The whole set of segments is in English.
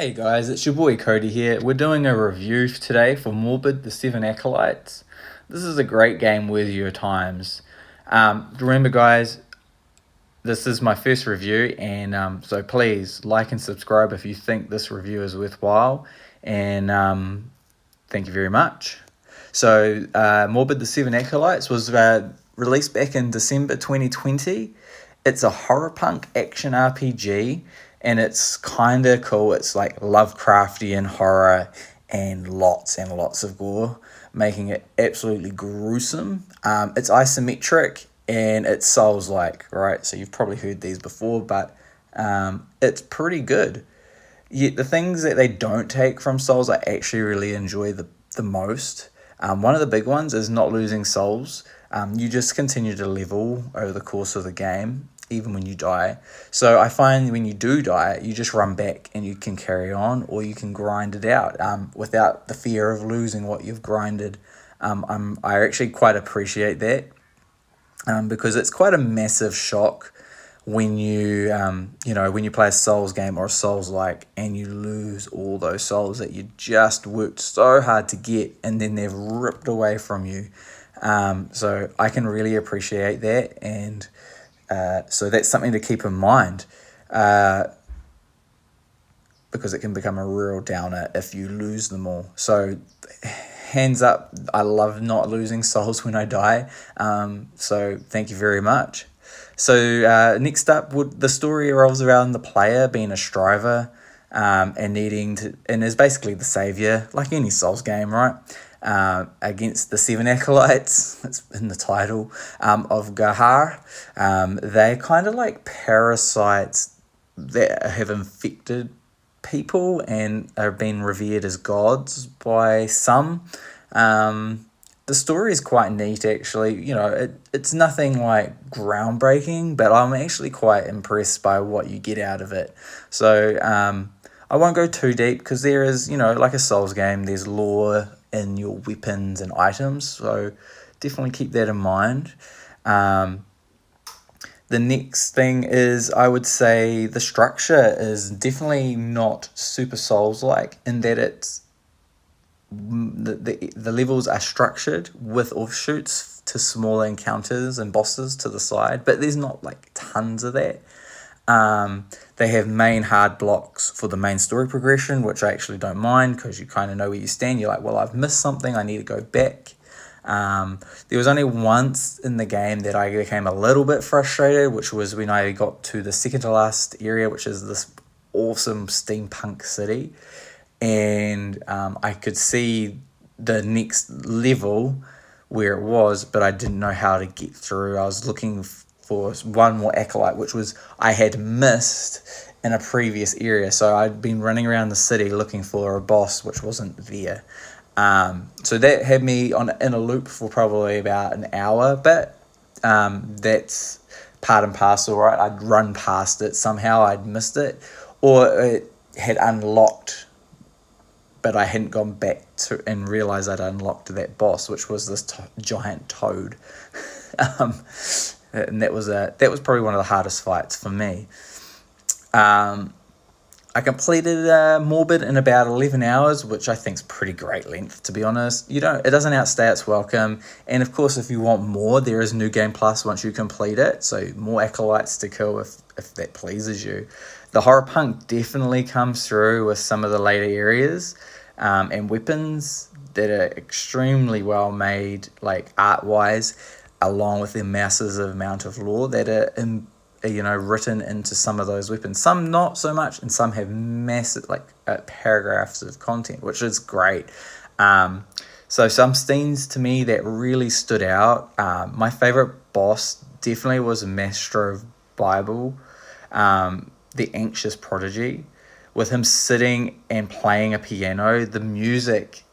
Hey guys, it's your boy Cody here. We're doing a review today for Morbid The Seven Acolytes. This is a great game worth your times. Remember guys, this is my first review, and so please like and subscribe if you think this review is worthwhile, and thank you very much. So Morbid The Seven Acolytes was released back in December 2020. It's a horror punk action RPG, and it's kind of cool. It's like Lovecraftian horror and lots of gore, making it absolutely gruesome. It's isometric and it's Souls-like, right? So you've probably heard these before, but it's pretty good. Yet the things that they don't take from Souls, I actually really enjoy the most. One of the big ones is not losing souls. You just continue to level over the course of the game, even when you die. So I find when you do die, you just run back and you can carry on, or you can grind it out without the fear of losing what you've grinded. I actually quite appreciate that because it's quite a massive shock when you when you play a Souls game or a Souls-like and you lose all those souls that you just worked so hard to get, and then they've ripped away from you. So I can really appreciate that, and so that's something to keep in mind, because it can become a real downer if you lose them all. So hands up, I love not losing souls when I die, so thank you very much. So next up, the story revolves around the player being a striver, and is basically the savior, like any Souls game, right? Against the Seven Acolytes, it's in the title, of Gahar. They're kind of like parasites that have infected people and are being revered as gods by some. The story is quite neat, actually. It's nothing like groundbreaking, but I'm actually quite impressed by what you get out of it. So I won't go too deep because there is, like a Souls game, there's lore in your weapons and items. So definitely keep that in mind. The next thing is, I would say the structure is definitely not super Souls-like in that it's the levels are structured with offshoots to smaller encounters and bosses to the side, but there's not like tons of that. They have main hard blocks for the main story progression, which I actually don't mind because you kind of know where you stand. You're like, well, I've missed something, I need to go back. There was only once in the game that I became a little bit frustrated, which was when I got to the second to last area, which is this awesome steampunk city. And I could see the next level where it was, but I didn't know how to get through. I was looking for one more acolyte, which was I had missed in a previous area. So I'd been running around the city looking for a boss, which wasn't there. So that had me in a loop for probably about an hour, but that's part and parcel, right? I'd run past it somehow, I'd missed it, or it had unlocked, but I hadn't gone back to and realized I'd unlocked that boss, which was this giant toad. And that was probably one of the hardest fights for me. I completed Morbid in about 11 hours, which I think is pretty great length, to be honest. It doesn't outstay its welcome. And of course, if you want more, there is New Game Plus once you complete it. So more acolytes to kill if that pleases you. The horror punk definitely comes through with some of the later areas, and weapons that are extremely well made, like art-wise, along with the massive amount of lore that are written into some of those weapons. Some not so much, and some have massive paragraphs of content, which is great. So some scenes to me that really stood out. My favorite boss definitely was Master of Bible, the Anxious Prodigy. With him sitting and playing a piano, the music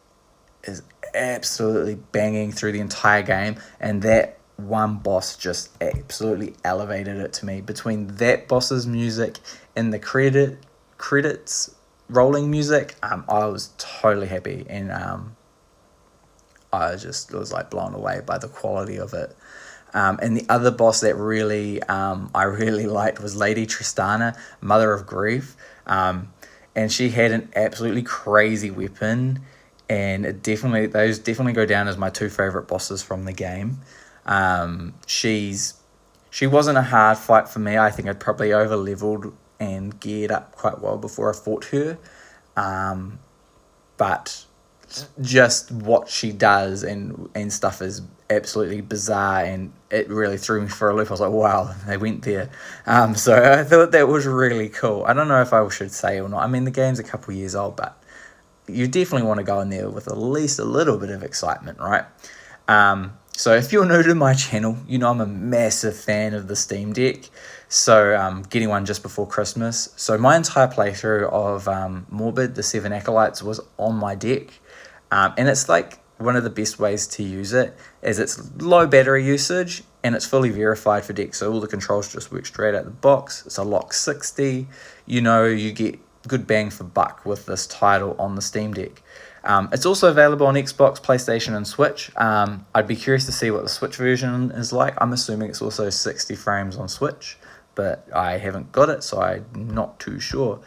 is absolutely banging through the entire game, and that one boss just absolutely elevated it to me. Between that boss's music and the credits rolling music, I was totally happy, and I was like blown away by the quality of it. And the other boss that I really liked was Lady Tristana, Mother of Grief. And and she had an absolutely crazy weapon, and those definitely go down as my two favorite bosses from the game. She wasn't a hard fight for me. I think I'd probably over leveled and geared up quite well before I fought her, but just what she does and stuff is absolutely bizarre, and it really threw me for a loop. I was like, wow, they went there. So I thought that was really cool. I don't know if I should say or not. I mean, the game's a couple years old, but you definitely want to go in there with at least a little bit of excitement, right? So if you're new to my channel, you know I'm a massive fan of the Steam Deck. So getting one just before Christmas. So my entire playthrough of Morbid The Seven Acolytes was on my deck. And it's like one of the best ways to use it is it's low battery usage and it's fully verified for deck. So all the controls just work straight out the box. It's a lock 60. You know, you get good bang for buck with this title on the Steam Deck. It's also available on Xbox, PlayStation, and Switch. I'd be curious to see what the Switch version is like. I'm assuming it's also 60 frames on Switch, but I haven't got it, so I'm not too sure.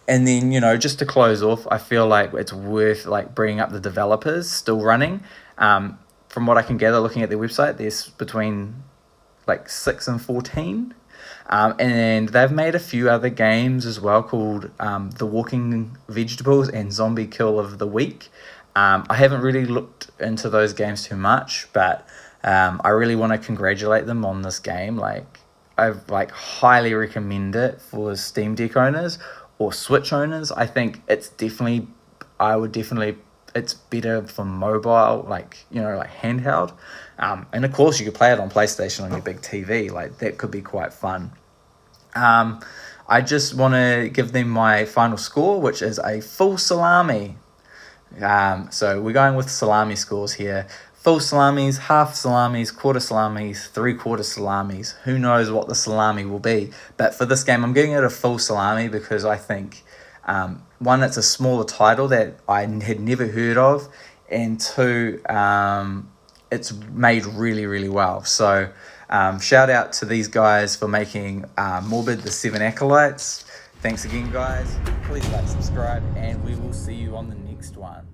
And then, you know, just to close off, I feel like it's worth like bringing up the developers still running. From what I can gather, looking at their website, there's between like 6 and 14. And they've made a few other games as well called The Walking Vegetables and Zombie Kill of the Week. I haven't really looked into those games too much, but I really want to congratulate them on this game. Like, I highly recommend it for Steam Deck owners or Switch owners. I think it's it's better for mobile, like handheld. And of course you could play it on PlayStation on your big TV. Like, that could be quite fun. I just want to give them my final score, which is a full salami. So we're going with salami scores here. Full salamis, half salamis, quarter salamis, 3/4 salamis. Who knows what the salami will be. But for this game, I'm giving it a full salami because I think, one, it's a smaller title that I had never heard of. And two, it's made really, really well. So shout out to these guys for making Morbid The Seven Acolytes. Thanks again, guys. Please like, subscribe, and we will see you on the next one.